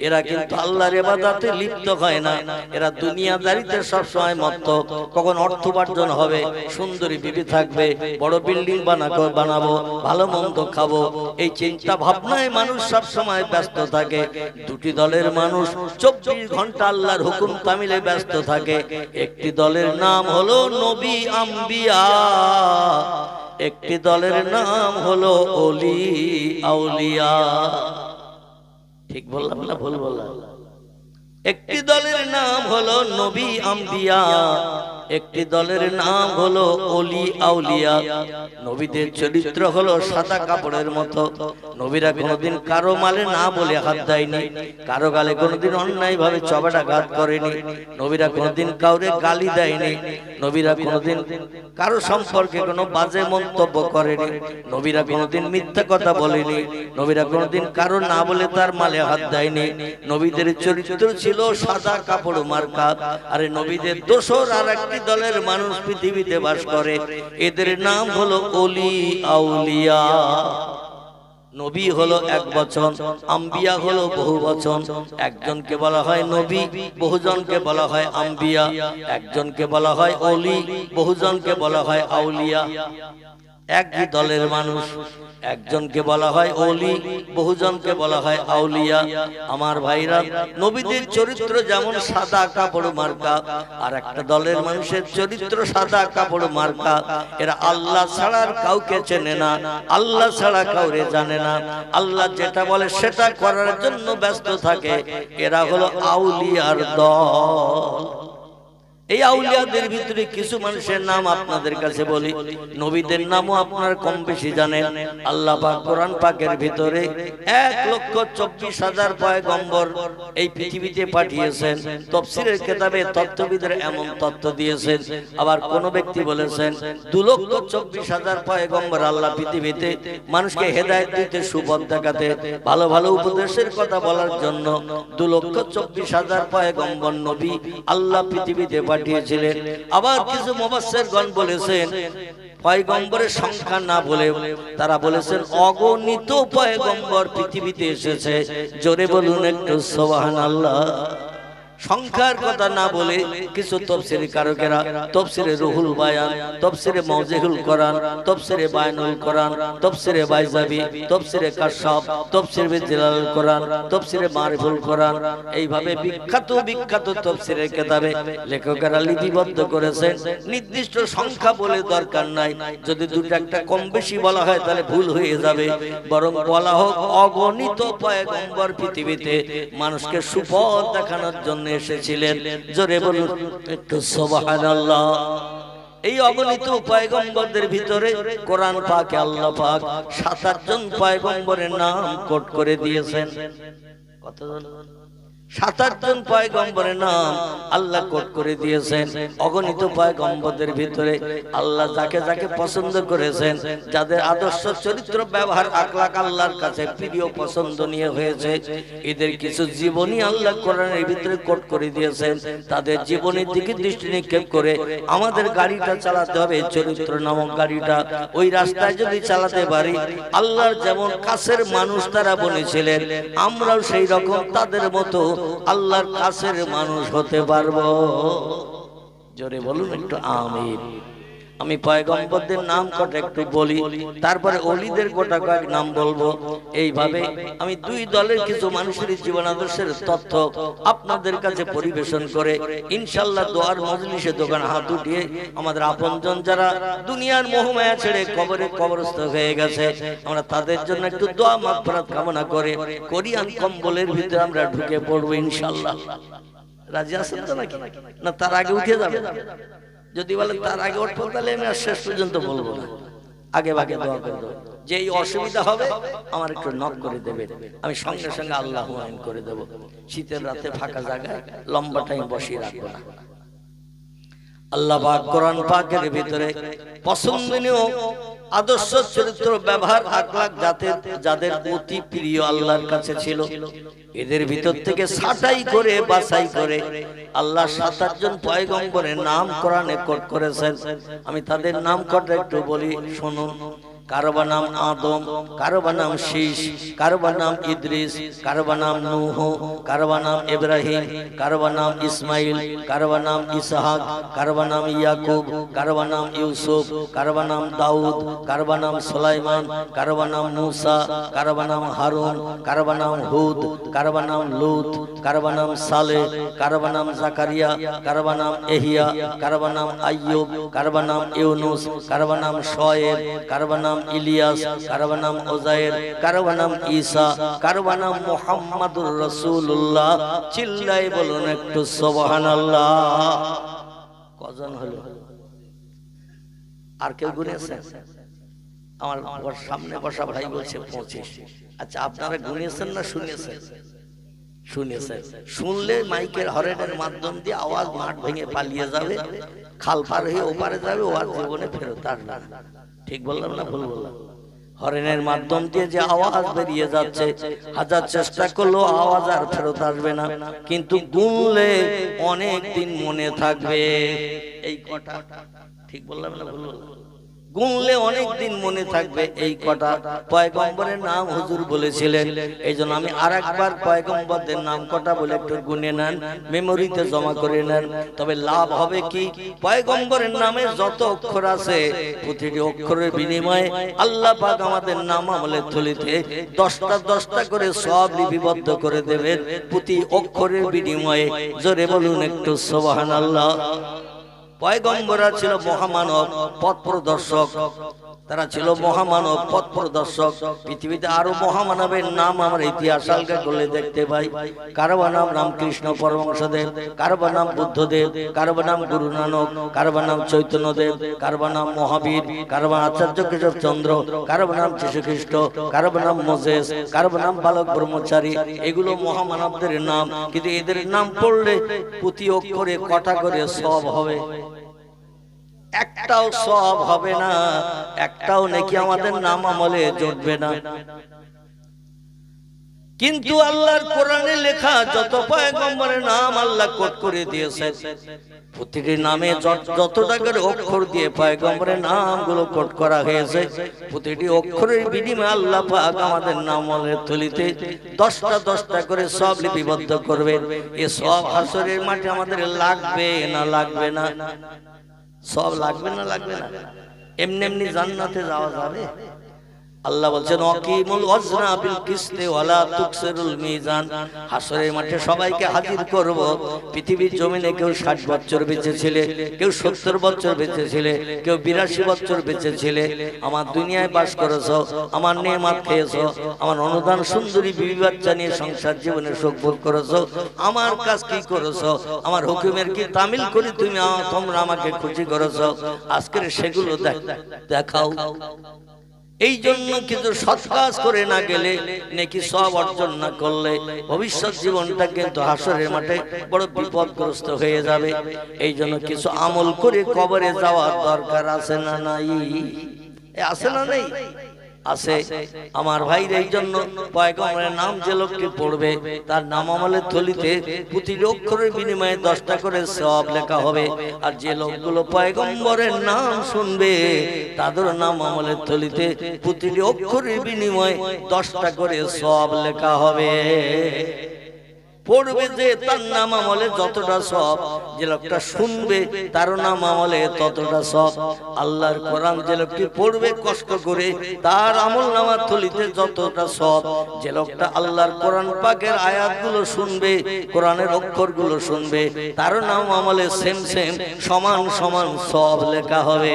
এরা কিন্তু আল্লাহর ইবাদতে লিপ্ত হয় না। এরা দুনিয়াদারিতে সবসময় মত্ত। কখন অর্থ উপার্জন হবে, সুন্দরী বিবি থাকবে, বড় বিল্ডিং বানাবো, ভালো মন্দ খাবো, এই চিন্তা ভাবনায় মানুষ সব সময় ব্যস্ত থাকে। দুটি দলের মানুষ 24 ঘন্টা আল্লাহর হুকুম তামিলে ব্যস্ত থাকে। একটি দলের নাম হলো নবী আম্বিয়া, একটি দলের নাম হলো ওলি আউলিয়া। ঠিক বললাম না ভুল বললাম? একটি দলের নাম হলো নবী আম্বিয়া, একটি দলের নাম হলো ওলি আউলিয়া। নবীদের চরিত্র হলো সাদা কাপড়ের মতো। নবীরা কোনোদিন কারো মালে না বলে হাত দেয়নি, কারো গালে কোনোদিন অন্যায় ভাবে চপেটাঘাত করেনি, নবীরা কোনোদিন কাউরে গালি দেয়নি, নবীরা কোনোদিন কারো সম্পর্কে কোনো বাজে মন্তব্য করেনি, নবীরা কোনোদিন মিথ্যা কথা বলেনি, নবীরা কোনোদিন কারো না বলে তার মালে হাত দেয়নি। নবীদের চরিত্র ছিল সাদা কাপড় মার্কা। আরে নবীদের দোসর আর একটি দলের মানুষ পৃথিবীতে বাস করে, এদের নাম হলো ওলি আউলিয়া। নবী হলো এক বচন, আম্বিয়া হলো বহু বচন। একজনকে বলা হয় নবী, বহুজনকে বলা হয় আম্বিয়া। একজনকে বলা হয় ওলি, বহুজনকে বলা হয় আউলিয়া। একই দলের মানুষ, একজনকে বলা হয় ওলি, বহুজনকে বলা হয় আউলিয়া। আমার ভাইরা, নবীদের চরিত্র যেমন সাদা কাপড় মার্কা, আর একটা দলের মানুষের চরিত্র সাদা কাপড় মার্কা। এরা আল্লাহ ছাড়া কাউকে চেনে না, আল্লাহ ছাড়া কাউরে জানে না, আল্লাহ যেটা বলে সেটা করার জন্য ব্যস্ত থাকে। এরা হলো আউলিয়ার দল। এই আউলিয়াদের ভিতরে কিছু মানুষের নাম আপনাদের কাছে বলি, নবীদের নামও আপনারা কম বেশি জানেন। আল্লাহ পাক কোরআন পাকের ভিতরে 1,24,000 পয়গম্বর এই পৃথিবীতে পাঠিয়েছেন। তাফসীরের কিতাবে তত্ত্ববিদের এমন তত্ত্ব দিয়েছেন। আবার কোন ব্যক্তি বলেছেন 2,24,000 পয়গম্বর আল্লাহ পৃথিবীতে মানুষকে হেদায়েত দিতে, সুপথ দেখাতে, ভালো ভালো উপদেশের কথা বলার জন্য 2,24,000 পয়গম্বর নবী আল্লাহ পৃথিবীতে পাঠিয়েছিলেন। আবার কিছু মুফাসসিরগণ বলেছেন পয়গম্বরের সংখ্যা না বলে তারা বলেছেন অগণিত পয়গম্বর পৃথিবীতে এসেছে। জোরে বলুন একটু সুবহানাল্লাহ। সংখ্যার কথা না বলে কিছু তাফসীরি কারকেরা তাফসীরে রুহুল বায়ান, তাফসীরে মাওজিহুল কোরআন, তাফসীরে বায়ানুল কোরআন, তাফসীরে বাইজাবি, তাফসীরে কাশফ, তাফসীরে জিলালুল কোরআন, তাফসীরে মারিফুল কোরআন, এইভাবে বিখ্যাত বিখ্যাত তাফসীরের কিতাবে লেখকেরা লিপিবদ্ধ করেছেন। নির্দিষ্ট সংখ্যা বলে দরকার নাই, যদি দুটো একটা কম বেশি বলা হয় তাহলে ভুল হয়ে যাবে। বরং বলা হোক অগণিত পয়গম্বর পৃথিবীতে মানুষকে সুপথ দেখানোর জন্য এসেছিলেন। জোরে বলুন একটু সুবহানাল্লাহ। এই অগণিত পয়গম্বরদের ভিতরে কোরআন পাকে আল্লাহ পাক 7 জন পয়গম্বরের নাম কোট করে দিয়েছেন। কতজন? 7 জন পয়গম্বরের নাম আল্লাহ কোট করে দিয়েছেন। অগণিত পয়গম্বরদের ভিতরে আল্লাহ যাকে যাকে পছন্দ করেছেন, যাদের আদর্শ চরিত্র ব্যবহার আখলাক আল্লাহর কাছে প্রিয় পছন্দনীয় হয়েছে, এদের কিছু জীবনী আল্লাহ কোরআনের ভিতরে কোট করে দিয়েছেন। তাদের জীবনের দিকে দৃষ্টি নিক্ষেপ করে আমাদের গাড়িটা চালাতে হবে, চরিত্র নামক গাড়িটা। ওই রাস্তায় যদি চালাতে পারি, আল্লাহর যেমন কাছের মানুষ তারা বলেছিলেন, আমরাও সেই রকম তাদের মতো আল্লাহর কাছের মানুষ হতে পারবো। জোরে বলুন একটু আমিন। আমি পয়গম্বরদের নাম কটা একটু বলি, তারপরে ওলিদের গোটা কয়েক নাম বলবো। এইভাবে আমি দুই দলের কিছু মানুষের জীবন আদর্শের তথ্য আপনাদের কাছে পরিবেশন করে ইনশাআল্লাহ দোয়ার মজলিসে দোকান হাত উঠিয়ে আমাদের আপনজন যারা দুনিয়ার মোহমায়া ছেড়ে কবরে কবরস্থ হয়ে গেছে, আমরা তাদের জন্য একটু দোয়া মাগফিরাত কামনা করে কোরিয়ান কম্বলের ভিতরে আমরা ঢুকে পড়বো ইনশাআল্লাহ। রাজি আছেন তো নাকি? না তার আগে উঠে যাবে? যদি বলে তার আগে উঠবো তাহলে আমি আর শেষ পর্যন্ত বলবো না, আগে ভাগে দোয়া করে দেবো। যে এই অসুবিধা হবে আমার একটু নক করে দেবে, আমি সঙ্গে সঙ্গে আল্লাহু আমিন করে দেব। শীতের রাতে ফাঁকা জায়গায় লম্বা টাইম বসিয়ে রাখবো না। আল্লাহ পাক কোরআন পাকের ভিতরে পছন্দনীয় আদর্শ চরিত্র ব্যবহার আখলাক যাদের অতি প্রিয় আল্লাহর কাছে ছিল, এদের ভিতর থেকে ছাঁটাই করে বাছাই করে আল্লাহ 7 জন পয়গম্বরের নাম কোরআনে কোট করেছেন। আমি তাদের নাম কটা একটু বলি, শুনুন। কারো নাম আদম, কারো নাম শীশ, কারো নাম ইদ্রিস, কারো নাম নূহ, কারো নাম ইব্রাহিম, কারো নাম ইসমাইল, কারো নাম ইসহাক, কারো নাম ইয়াকুব, কারো নাম ইউসুফ, কারো নাম দাউদ, কারো নাম সুলাইমান, কারো নাম মূসা, কারো নাম হারুন, কারো নাম হুদ, কারো নাম লূত, কারো নাম সালেহ, কারো নাম জাকারিয়া, কারো নাম ইহইয়া, কারো নাম আইয়ুব, কারো নাম ইউনুস, কারো নাম শুআয়ব, কারো নাম ইলিয়াস, কারো নাম উযায়ের, কারো নাম ঈসা, কারো নাম মুহাম্মাদুর রাসূলুল্লাহ। চিল্লাই বলুন একটু সুবহানাল্লাহ। কজন হলো? আর কেউ গুনেছেন? আমার সামনে বসা ভাই বলছে 25। আচ্ছা, আপনারা গুনেছেন না শুনেছেন? শুনেছেন। শুনলে মাইকের হরেনের মাধ্যম দিয়ে আওয়াজ মাঠ ভেঙে পালিয়ে যাবে, খাল পার হয়ে ওপারে যাবে, ও আর জীবনে ফেরত আসবে না। ঠিক বললাম না ভুল বললাম? হরেনের মাধ্যম দিয়ে যে আওয়াজ বেরিয়ে যাচ্ছে, হাজার চেষ্টা করলেও আওয়াজ আর ফেরত আসবে না, কিন্তু গুনলে অনেক দিন মনে থাকবে। এই কটা ঠিক বললাম না ভুল বললাম? গুনলে অনেক দিন মনে থাকবে। এই কটা পয়গম্বরের নাম হুজুর বলেছিলেন। এই জন্য আমি আরেকবার পয়গম্বরদের নাম কটা বলে একটু গুনে নেন, মেমোরিতে জমা করে নেন। তবে লাভ হবে কি, পয়গম্বরের নামে যত অক্ষর আছে প্রতিটি অক্ষরের বিনিময়ে আল্লাহ পাক আমাদের নাম আমলের থলিতে 10টা করে সব লিপিবদ্ধ করে দেবেন প্রতি অক্ষরের বিনিময়ে। জোরে বলুন একটু সুবহানাল্লাহ। পয়গম্বররা ছিল মহামানব, পথ প্রদর্শক। তারা ছিল মহামানব, পথ প্রদর্শক। পৃথিবীতে আরো মহামানবের নাম আমরা ইতিহাস হালকা করলে দেখতে পাই। কারো নাম রামকৃষ্ণ পরমহংসদেব, কারো নাম বুদ্ধদেব, কারো নাম গুরু নানক, কারো নাম চৈতন্যদেব, কারো নাম মহাবীর, কারো নাম আচার্য কেশব চন্দ্র, কারো নাম যীশু খ্রিস্ট, কারো নাম মোজেস, কারো নাম বালক ব্রহ্মচারী। এগুলো মহামানবদের নাম, কিন্তু এদের নাম পড়লে প্রতি অক্ষরে কটা করে সব হবে? একটাও সব হবে না, একটাও নাকি আমাদের নাম আমলে জুটবে না। কিন্তু আল্লাহর কোরআনে লেখা যত পয়গম্বরের নাম আল্লাহ কোট করে দিয়েছে, প্রতিটি নামে যতটা করে অক্ষর দিয়ে পয়গম্বরের নামগুলো কোট করা হয়েছে, প্রতিটি অক্ষরের বিনিময়ে আল্লাহ পাক আমাদের নাম আমলের থলিতে 10টা করে সব লিপিবদ্ধ করবে। এ সব হাসরের মাঠে আমাদের লাগবে না লাগবে না? সব লাগবে না লাগবে না? এমনি এমনি জান্নাতে যাওয়া যাবে? আল্লাহ বলছেন আকিমুল ওয়াজনা বিল কিসতি ওয়ালা তুকসিরুল মিজান। হাসরের মাঠে সবাইকে হাজির করব। পৃথিবীর জমিনে কেউ 60 বছর বেঁচে ছিলে, কেউ 70 বছর বেঁচে ছিলে, কেউ 82 বছর বেঁচে ছিলে। আমার দুনিয়ায় বাস করেছো, আমার নেয়ামত খেয়েছো, আমার অনুদান সুন্দরী বিবি বাচ্চা নিয়ে সংসার জীবনে সুখ ভোগ করেছো। আমার কাজ কি করেছো? আমার হুকুমের কি তামিল করে তোমরা আমাকে খুশি করেছো? আজকের সেগুলো দেখাও। এই জন্য কিছু সৎ কাজ করে না গেলে, নেকি সব অর্জন না করলে ভবিষ্যৎ জীবনটা কিন্তু হাসরের মাঠে বড় বিপদগ্রস্ত হয়ে যাবে। এই জন্য কিছু আমল করে কবরে যাওয়ার দরকার আছে না নাই? আছে না নেই? আছে। আমার ভাইর এই জন্য পয়গম্বরের নাম যে লোকটি পড়বে, তার নাম আমলের থলিতে প্রতি অক্ষরের বিনিময়ে 10টা করে সওয়াব লেখা হবে। আর যে লোকগুলো পয়গম্বরের নাম শুনবে, তাদের নাম আমলের থলিতে প্রতি অক্ষরের বিনিময়ে 10টা করে সওয়াব লেখা হবে। পড়বে যে, তার নাম আমলে যতটা সব, যে লোকটা শুনবে তার নাম আমলে ততটা সব। আল্লাহর কোরআন যে লোকটি পড়বে কষ্ট করে, তার আমল নামার থলিতে যতটা সব। যে লোকটা আল্লাহর কোরআন পাকের আয়াতগুলো শুনবে, কোরআনের অক্ষরগুলো শুনবে, তার নাম আমলে সেম সমান সমান সব লেখা হবে।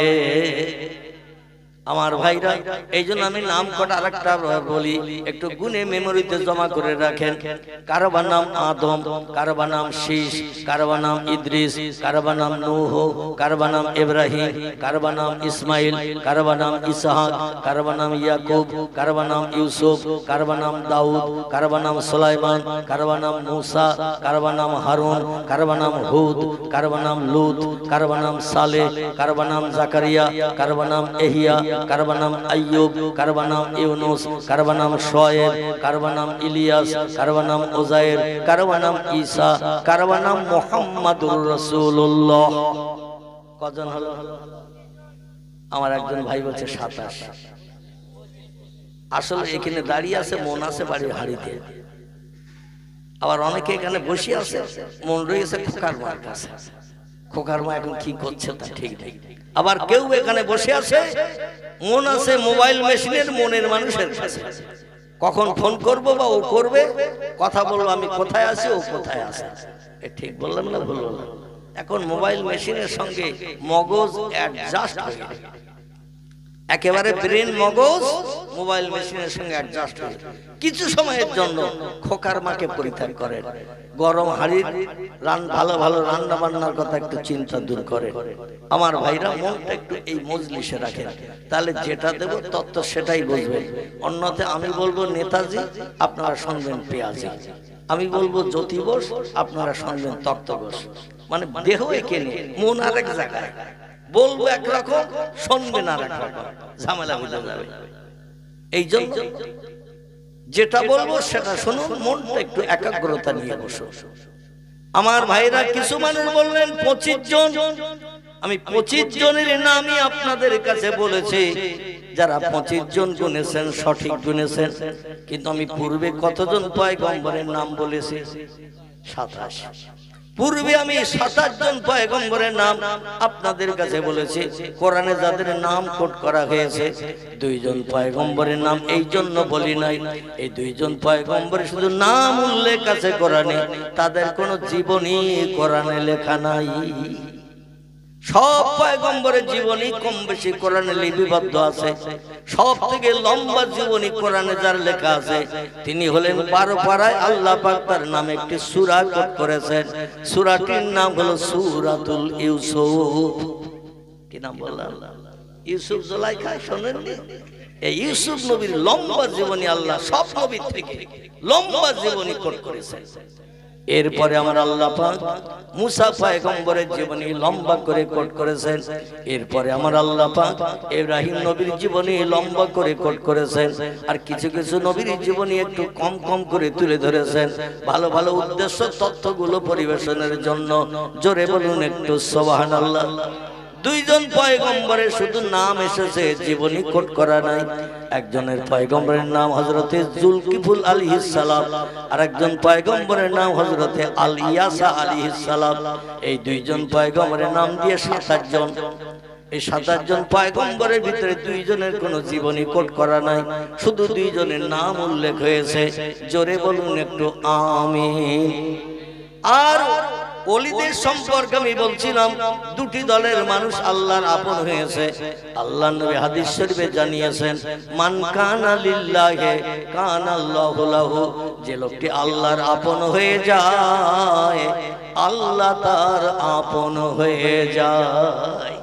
আমার ভাইরা, এই জন্য আমি নাম কটা আরেকটা বলি, একটু গুনে মেমোরিতে জমা করে রাখেন। কারোবার নাম আদম, কারোবার নাম শীষ, কারোবার নাম ইদ্রিস, কারোবার নাম নূহ, কারোবার নাম ইব্রাহিম, কারোবার নাম ইসমাইল, কারোবার নাম ইসহাক, কারোবার নাম ইয়াকুব, কারোবার নাম ইউসুফ, কারোবার নাম দাউদ, কারোবার নাম সুলাইমান, কারোবার নাম মুসা, কারোবার নাম হারুন, কারোবার নাম হুদ, কারোবার নাম লুত, কারোবার নাম সালেহ, কারোবার নাম জাকারিয়া, কারোবার নাম এহিয়া, কারোবার নাম আইয়ুব, কারোবার নাম ইউনুস, কারোবার নাম শোয়েব, কারোবার নাম ইলিয়াস, কারোবার নাম উযায়ের, কারোবার নাম ঈসা, কারোবার নাম মুহাম্মাদুর রাসূলুল্লাহ। কজন হলো? আমার একজন ভাই বলছে 27। আসলে এখানে দাঁড়িয়ে আছে, মন আছে বাড়ির হাড়িতে। আবার অনেকে এখানে বসে আছে, মন রয়েছে খোকার মার কাছে। খোকার মা এখন কি করছে তা ঠিক নেই। আবার কেউ এখানে বসে আছে, মন আছে মোবাইল মেশিনের মনের মানুষের কাছে। কখন ফোন করব বা ও করবে, কথা বলবো আমি কোথায় আছি, ও কোথায় আছে। ঠিক বললাম না ভুল বললাম? এখন মোবাইল মেশিনের সঙ্গে মগজ অ্যাডজাস্ট হয়ে গেছে, একেবারে ব্রেন মগজ মোবাইল মেশিনের সঙ্গে অ্যাডজাস্ট হয়ে কিছু সময়ের জন্য খোকার মাকে পরিত্যাগ করেন। গরম হাড়ির ভালো ভালো রান্না বান্নার কথা একটু চিন্তা দূর করে। আমার ভাইরা, মনটা একটু এই মজলিসে রাখেন, তাহলে যেটা দেব তত্ত্ব সেটাই বুঝবেন। অন্যতে আমি বলবো নেতাজি, আপনারা শুনবেন পেঁয়াজি। আমি বলবো জ্যোতি বোস, আপনারা শুনবেন তত্ত্ব বোস। মানে দেহ একে নিয়ে, মন আরেক জায়গায়। বলবো একরকম, শুনবেন আর একরকম, ঝামেলা বুঝে যাবে। এই জন্য যেটা বলবো সেটা শুনুন, মনটা একটু একাগ্রতা নিয়ে বসো। আমার ভাইরা, কিছু মানুষ বললেন 25 জন। আমি 25 জনের নামই আপনাদের কাছে বলেছি। যারা 25 জন গুনেছেন সঠিক গুনেছেন, কিন্তু আমি পূর্বে কতজন পয়গম্বরের নাম বলেছি? 27। পূর্বে আমি 27 জন পয়গম্বরের নাম আপনাদের কাছে বলেছি। কোরআনে যাদের নাম কোট করা হয়েছে, 2 জন পয়গম্বরের নাম এই জন্য বলি নাই, এই 2 জন পয়গম্বরের শুধু নাম উল্লেখ আছে কোরআনে, তাদের কোনো জীবনী কোরআনে লেখা নাই। সব পয়গম্বরের জীবনী কম বেশি কোরআনে লিপিবদ্ধ আছে। সব থেকে লম্বা জীবনী কোরআনে যার লেখা আছে তিনি হলেন 12 পারায় আল্লাহ পাক তার নামে একটি সূরা কোট করেছেন। সূরাটির নাম হলো সূরাতুল ইউসুফ। কি নাম বললাম? ইউসুফ জুলাইখা। শোনেননি? এই ইউসুফ নবীর লম্বা জীবনী আল্লাহ সব নবীর থেকে লম্বা জীবনী কোট করেছেন। এরপরে আমার আল্লাহ পাক মুসা পয়গম্বরের জীবনী লম্বা করে কোট করেছেন। এরপরে আমার আল্লাহ পাক ইব্রাহিম নবীর জীবনী লম্বা করে কোট করেছেন। আর কিছু কিছু নবীর জীবনী একটু কম কম করে তুলে ধরেছেন ভালো ভালো উদ্দেশ্য তথ্যগুলো পরিবেশনের জন্য। জোরে বলুন একটু সুবহানাল্লাহ। দুইজন পয়গম্বরের শুধু নাম এসেছে, জীবনী কোট করা নাই। একজনের পয়গম্বরের নাম হযরতে জুলকিফুল আলাইহিস সালাম, আর একজন পয়গম্বরের নাম হযরতে আলিয়াসা আলাইহিস সালাম। এই দুইজন পয়গম্বরের নাম দিয়ে 27 জন। এই 27 জন পয়গম্বরের ভিতরে দুইজনের কোনো জীবনী কোট করা নাই, শুধু দুইজনের নাম উল্লেখ হয়েছে। জোরে বলুন একটু আমিন। আর ওলিদের সম্পর্কে আমি বলছিলাম, দুটি দলের মানুষ আল্লাহর আপন হয়েছে। আল্লাহর নবী হাদিস শরীফে জানিয়েছেন, মান কানা লিল্লাহি কানাল্লাহু লাহু। যে লোকটি আল্লাহর আপন হয়ে যায় আল্লাহ তার আপন হয়ে যায়।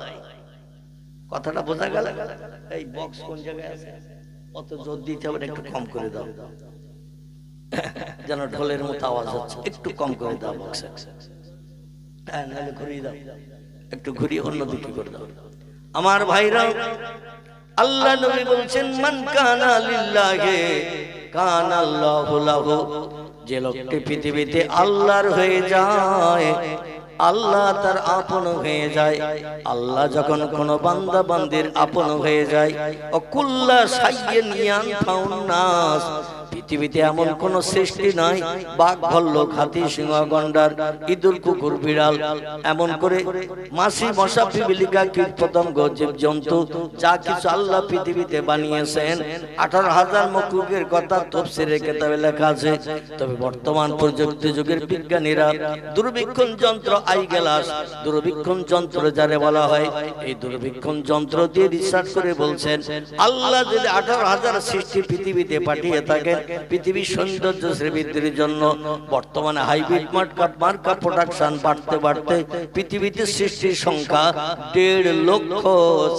কথাটা বোঝা গেল? এই বক্স কোন জায়গায় আছে? অত জোর দিতে হবে, একটু কম করে দাও, যেন ঢোলের মতো আওয়াজ হচ্ছে। একটু কম করে দাও বক্সে। ঘুরিয়ে দাও, একটু ঘুরিয়ে অন্যদিকে করে দাও। আমার ভাইরা, আল্লাহ নবী বলছেন, মান কানা লিল্লাহি কানাল্লাহু লাহু। যে লোকটি পৃথিবীতে আল্লাহর হয়ে যায় আল্লাহ তার আপন হয়ে যায়। আল্লাহ যখন কোন বান্দা বান্দির আপন হয়ে যায়, অকুল্লা সাইয়্যিন ইয়ানফাউন নাস। পৃথিবীতে এমন কোন সৃষ্টি নাই, বাঘ ভাল্লুক হাতি সিংহ গন্ডার ইঁদুর কুকুর বিড়াল, এমন করে মাছি মশা পিপিলিকা কীট পতঙ্গ জীব জন্তু যা কিছু আল্লাহ পৃথিবীতে বানিয়েছেন 18,000 মখলুকের কথা তাফসীরের কিতাবে লেখা আছে। তবে বর্তমান প্রযুক্তি যুগের বিজ্ঞানীরা দূরবীক্ষণ যন্ত্র আই গ্লাস, দূরবীক্ষণ যন্ত্র যারে বলা হয়, এই দূরবীক্ষণ যন্ত্র দিয়ে রিসার্চ করে বলছেন, আল্লাহ যদি 18,000 সৃষ্টি পৃথিবীতে পাঠিয়ে থাকেন পৃথিবীর সৌন্দর্য শ্রীবৃদ্ধির জন্য, বর্তমানে হাইব্রিড মার্কা প্রোডাকশন বাড়তে বাড়তে পৃথিবীতে সৃষ্টির সংখ্যা 1.5 লক্ষ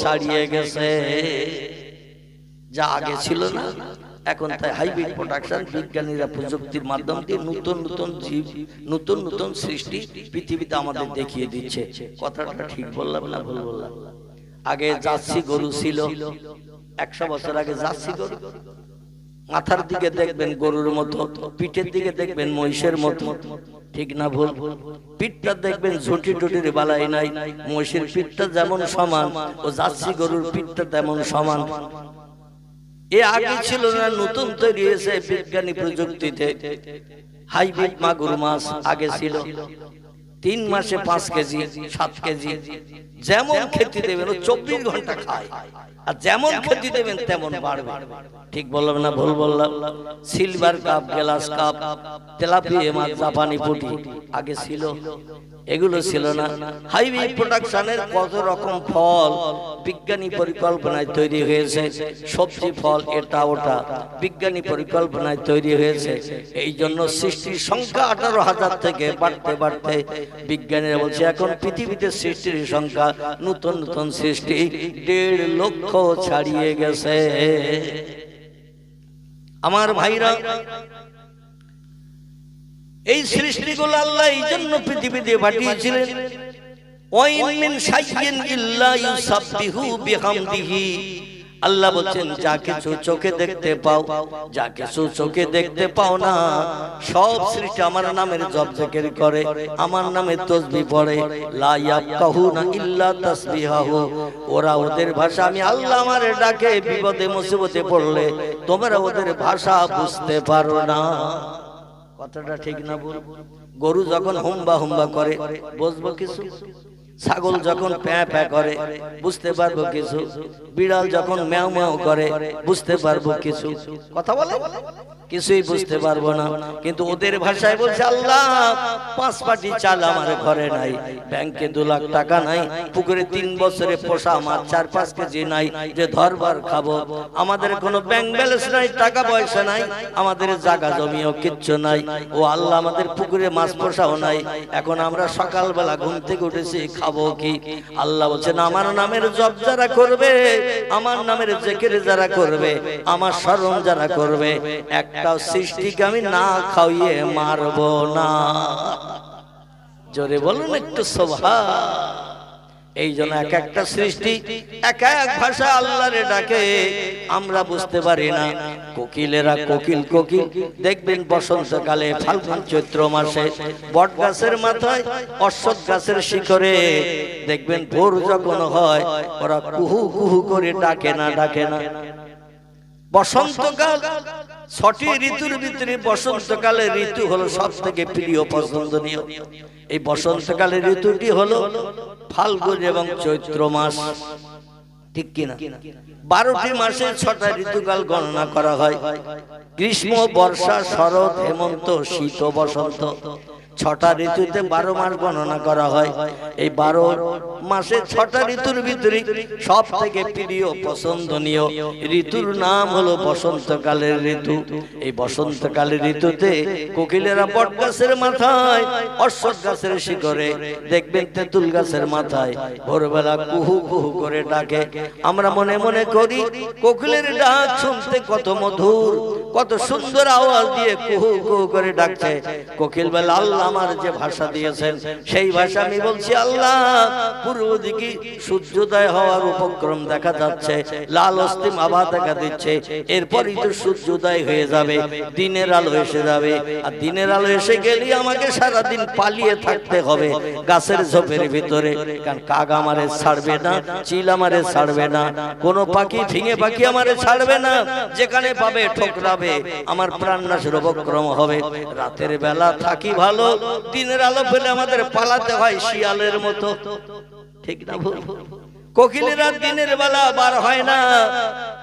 ছাড়িয়ে গেছে। যা আগে ছিল না, এখন তাই হাইব্রিড প্রোডাকশন, বিজ্ঞানীরা প্রযুক্তির মাধ্যম দিয়ে নতুন নতুন জীব নতুন নতুন সৃষ্টি পৃথিবীতে আমাদের দেখিয়ে দিচ্ছে। কথাটা ঠিক বললাম না ভুল বললাম? আগে জার্সি গরু ছিল, 100 বছর আগে জার্সি গরু, মাথার দিকে দেখবেন গরুর মতো, পিঠের দিকে দেখবেন মহিষের মতো, ঠিক না ভুল? পিঠটা দেখবেন ঝুঁটি টুটির বালাই নাই, মহিষের পিঠটা যেমন সমান ও জার্সি গরুর পিঠটা তেমন সমান। এ আগে ছিল না, নতুন তৈরি হয়েছে বিজ্ঞানী প্রযুক্তিতে। হাইব্রিড মাগুর মাছ আগে ছিল 3 মাসে 5 কেজি 7 কেজি, যেমন খেতে দেবেন ও 24 ঘন্টা খায়, আর যেমন খেতে দেবেন তেমন বাড়বে। ঠিক বললাম না ভুল বললাম? Silver cup, glass cup, tilapia মাছ, জাপানি পুঁটি আগে ছিল, এগুলো ছিল না। হাইব্রিড প্রোডাকশনের কত রকম ফল বিজ্ঞানী পরিকল্পনায় তৈরি হয়েছে, সবজি ফল এটা ওটা বিজ্ঞানী পরিকল্পনায় তৈরি হয়েছে। এই জন্য সৃষ্টির সংখ্যা 18,000 থেকে বাড়তে বাড়তে বিজ্ঞানীরা বলছে এখন পৃথিবীতে সৃষ্টির সংখ্যা নতুন নতুন সৃষ্টি 1.5 লক্ষ ছাড়িয়ে গেছে। আমার ভাইরা, এই সৃষ্টিগুলো আল্লাহ এই জন্য পৃথিবীতে পাঠিয়েছিলেন, ওয়াইন মিন শাইইন ইল্লা ইউসাব্বিহু বিহামদিহি। আল্লাহ বলেন যা কিছু চোখে দেখতে পাও, যা কিছু চোখে দেখতে পাও না, সব সৃষ্টি আমার নামের জপ জিকির করে, আমার নামে তাসবিহ পড়ে। লা ইয়াফকাহুনা ইল্লা তাসবিহাহু। ওরা ওদের ভাষা, আমি আল্লাহ আমারে ডাকে বিপদে মুসিবতে পড়লে তোমরা ওদের ভাষা বুঝতে পারো না। কথাটা ঠিক না ভুল? গরু যখন হুম্বা হুম্বা করে বুঝবো কিছু? ছাগল যখন প্যাঁ প্যাঁ করে বুঝতে পারবো কিছু, বিড়াল যখন ম্যাও ম্যাও করে বুঝতে পারবো কিছু, কথা বলে কিছুই বুঝতে পারবো না। কিন্তু ওদের ভাষায় বলছে আল্লাহ 5 পাটি চাল আমার ঘরে নাই, ব্যাংকে 2 লাখ টাকা নাই, পুকুরে 3 বছরে পোষা মাছ 4-5 কেজি নাই যে ধরবার খাবো, আমাদের কোনো ব্যাংক ব্যালেন্স নাই, টাকা পয়সা নাই, আমাদের জায়গা জমিও কিচ্ছু নাই। ও আল্লাহ আমাদের পুকুরে মাছ পোষাও নাই, এখন আমরা সকালবেলা ঘুম থেকে উঠেছি খাবো কি? আল্লাহ বলছেন আমার নামের জপ যারা করবে, আমার নামের জিকির যারা করবে, আমার স্মরণ যারা করবে, একটাও সৃষ্টিকে আমি না খাইয়ে মারবো না। জোরে বলুন একটু সুবহান। এই জন্য এক একটা সৃষ্টি এক এক ভাষা আল্লাহরে ডাকে, আমরা বুঝতে পারি না। কোকিলেরা কোকিল কোকিল দেখবেন বসন্তকালে ফাল্গুন চৈত্র মাসে বট গাছের মাথায় অশ্বত্থ গাছের শিখরে দেখবেন ভোর যখন হয় ওরা কুহু কুহু করে ডাকে না ডাকে না। বসন্তকাল 6টি ঋতুর ভিতরে বসন্তকালের ঋতু হলো সব থেকে প্রিয় পছন্দনীয়। এই বসন্তকালের ঋতুটি হলো ফাল্গুন এবং চৈত্র মাস, ঠিক কিনা? 12টি মাসে 6টা ঋতুকাল গণনা করা হয়। গ্রীষ্ম, বর্ষা, শরৎ, হেমন্ত, শীত, বসন্ত, 6টা ঋতুতে 12 মাস গণনা করা হয়। এই 12 মাসে 6টা ঋতুর ভিতরে সব থেকে প্রিয় পছন্দনীয় ঋতুর নাম হলো বসন্তকালের ঋতু। এই বসন্তকালের ঋতুতে কোকিলেরা বট গাছের মাথায় অশ্বত্থ গাছের শিখরে দেখবেন তেঁতুল গাছের মাথায় ভোরবেলা কুহু কুহু করে ডাকে। আমরা মনে মনে করি কোকিলের ডাক শুনতে কত মধুর, কত সুন্দর আওয়াজ দিয়ে কুহু কুহু করে ডাকছে। কোকিল বলে আল্লাহ আমার যে ভাষা দিয়েছেন সেই ভাষা আমি বলছি আল্লাহ। পূর্ব দিকে সূর্যোদয় হওয়ার উপক্রম দেখা যাচ্ছে, লাল অস্তিম আভা দেখা দিচ্ছে, এরপরই তো সূর্যোদয় হয়ে যাবে, দিনের আলো এসে যাবে। আর দিনের আলো এসে গেলে আমাকে সারাদিন পালিয়ে থাকতে হবে গাছের ঝোপের ভিতরে, কারণ কাক আমারে ছাড়বে না, চিল আমারে ছাড়বে না, কোনো পাখি ফিঙে পাখি আমারে ছাড়বে না, যেখানে পাবে ঠোকরাবে, আমার প্রাণনাশের উপক্রম হবে। রাতের বেলা থাকি ভালো, দিনের আলো পেলে আমাদের পালাতে হয় শিয়ালের মতো, ঠিক না ভুল? কোকিলেরা দিনের বেলা বার হয় না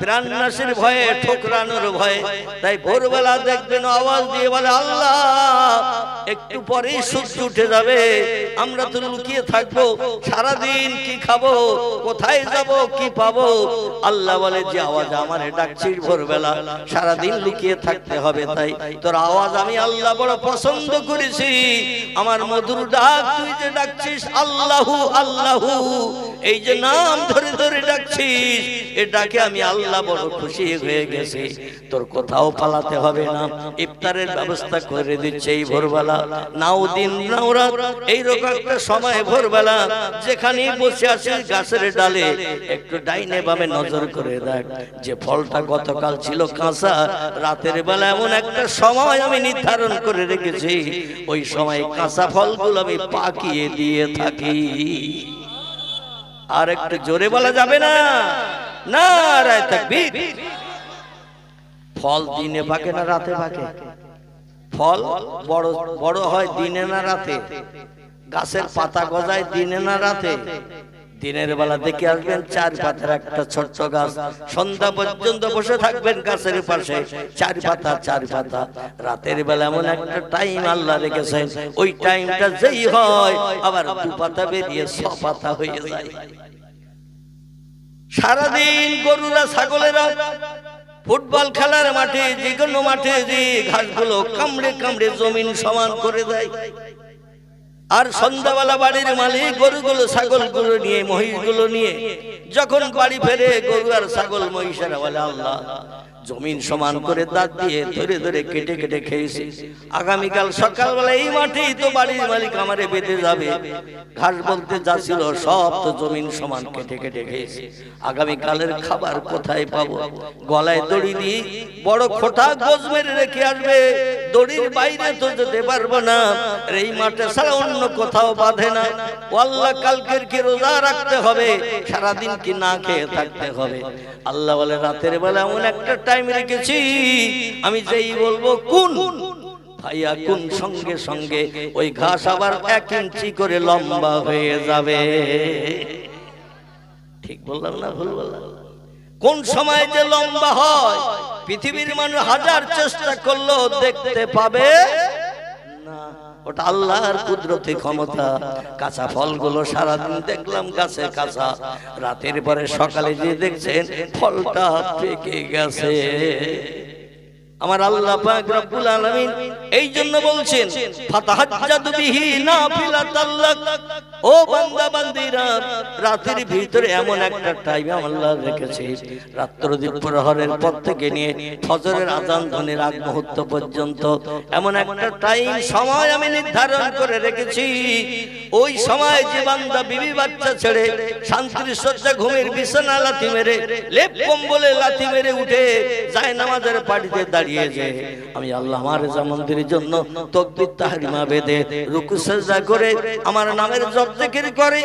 প্রাণনাশের ভয়ে, ঠোকরানোর ভয়ে, তাই ভোরবেলা দেখবেন আওয়াজ দিয়ে বলে আল্লাহ একটু পরেই সূর্য উঠে যাবে, আমরা তো লুকিয়ে থাকবো, সারাদিন কি খাবো, কোথায় যাব, কি পাবো? আল্লাহ বলে যে আওয়াজ আমারে ডাকছিস ভোরবেলা, সারাদিন লুকিয়ে থাকতে হবে, তাই তোর আওয়াজ আমি আল্লাহ বড় পছন্দ করেছি। আমার মধুর ডাক তুই যে ডাকছিস আল্লাহু আল্লাহু, এই যে নাম ধরে ধরে ডাকছিস, এ ডাকে আমি আল্লাহ বড় খুশি হয়ে গেছি। তোর কোথাও পালাতে হবে না, ইফতারের ব্যবস্থা করে দিচ্ছে এই ভোরবেলা। নাও দিন নাও রাত, এইরকম একটা সময় ভোরবেলা যেখানেই বসে আছিস গাছের ডালে একটু ডাইনে বামে নজর করে দেখ, যে ফলটা গতকাল ছিল কাঁচা, রাতের বেলা এমন একটা সময় আমি নির্ধারণ করে রেখেছি, ওই সময় কাঁচা ফলগুলো আমি পাকিয়ে দিয়ে থাকি। আর একটু জোরে বলা যাবে না? নারায়ে তাকবীর। ফল দিনে পাকে না রাতে পাকে? ফল বড় বড় হয় দিনে না রাতে? গাছের পাতা গজায় দিনে না রাতে? দিনের বেলা দেখে আসবেন 4 পাতার একটা ছোট্ট গাছ, সন্ধ্যা পর্যন্ত বসে থাকবেন গাছের পাশে, 4 পাতা 4 পাতা। রাতের বেলা এমন একটা টাইম আল্লাহ রেখেছেন, ওই টাইমটা যেই হয় আবার 2 পাতা বেরিয়ে 6 পাতা হয়ে যায়। সারাদিন গরুরা ছাগলেরা ফুটবল খেলার মাঠে, যে কোনো মাঠে যে ঘাসগুলো কামড়ে কামড়ে জমিন সমান করে দেয়। আর সন্ধ্যাবেলা বাড়ির মালিক গরুগুলো ছাগলগুলো নিয়ে, মহিষগুলো নিয়ে যখন বাড়ি ফেরে, গরু আর ছাগল মহিষেরা বলে আল্লাহ জমিন সমান করে দাঁত দিয়ে ধরে ধরে কেটে কেটে খেয়েছি, আগামীকাল সকালবেলা এই মাঠেই তো বাড়ির মালিক আমারে বেঁধে যাবে, ঘাস বলতে যা ছিল সব তো জমিন সমান কেটে কেটে খেয়েছি, আগামীকালের খাবার কোথায় পাবো? গলায় দড়ি দিয়ে বড় খোটা গোজ মেরে রেখে আসবে, দড়ির বাইরে তো যেতে পারবো না, এই মাঠে ছাড়া অন্য কোথাও বাঁধে না। আল্লাহ কালকের কি রোজা রাখতে হবে, সারাদিন কি না খেয়ে থাকতে হবে? আল্লাহ বলে রাতের বেলা এমন একটা টাইম রেখেছি, আমি যেই বলবো কোন ভাইয়া কোন সঙ্গে সঙ্গে ওই ঘাস আবার 1 ইঞ্চি করে লম্বা হয়ে যাবে। ঠিক বললাম না ভুল বললাম? কোন সময় যে লম্বা হয় পৃথিবীর মানুষ হাজার চেষ্টা করলেও দেখতে পাবে না। ওটা আল্লাহর কুদরতি ক্ষমতা। কাঁচা ফলগুলো সারাদিন দেখলাম গাছে কাঁচা, রাতের পরে সকালে গিয়ে দেখছেন ফলটা পেকে গেছে। আমার আল্লাহ পাক রব্বুল আলামিন এই জন্য বলছেন ফাতাহাজ্জাদু বিহি নাফিলাতাল লাক। ও বান্দা বান্দীরা, রাতের ভিতরে এমন একটা টাইম আল্লাহ রেখেছে, রাত্র প্রহরের পর থেকে নিয়ে ফজরের আযান ধ্বনির আগ মুহূর্ত পর্যন্ত এমন একটা টাইম সময় আমি নির্ধারণ করে রেখেছি। ওই সময় যে বান্দা বিবি বাচ্চা ছেড়ে শান্তির শয্যা ঘুমের বিছানা লাথি মেরে লেপ কম্বলে লাথি মেরে উঠে যায় নামাজের পাটিতে দাঁড়িয়ে যায়, আমি আল্লাহ আমার জামানদের জন্য তাকবীর তাহরিমা বেঁধে রুকু সিজদা করে আমার নামের জপ জিকির করে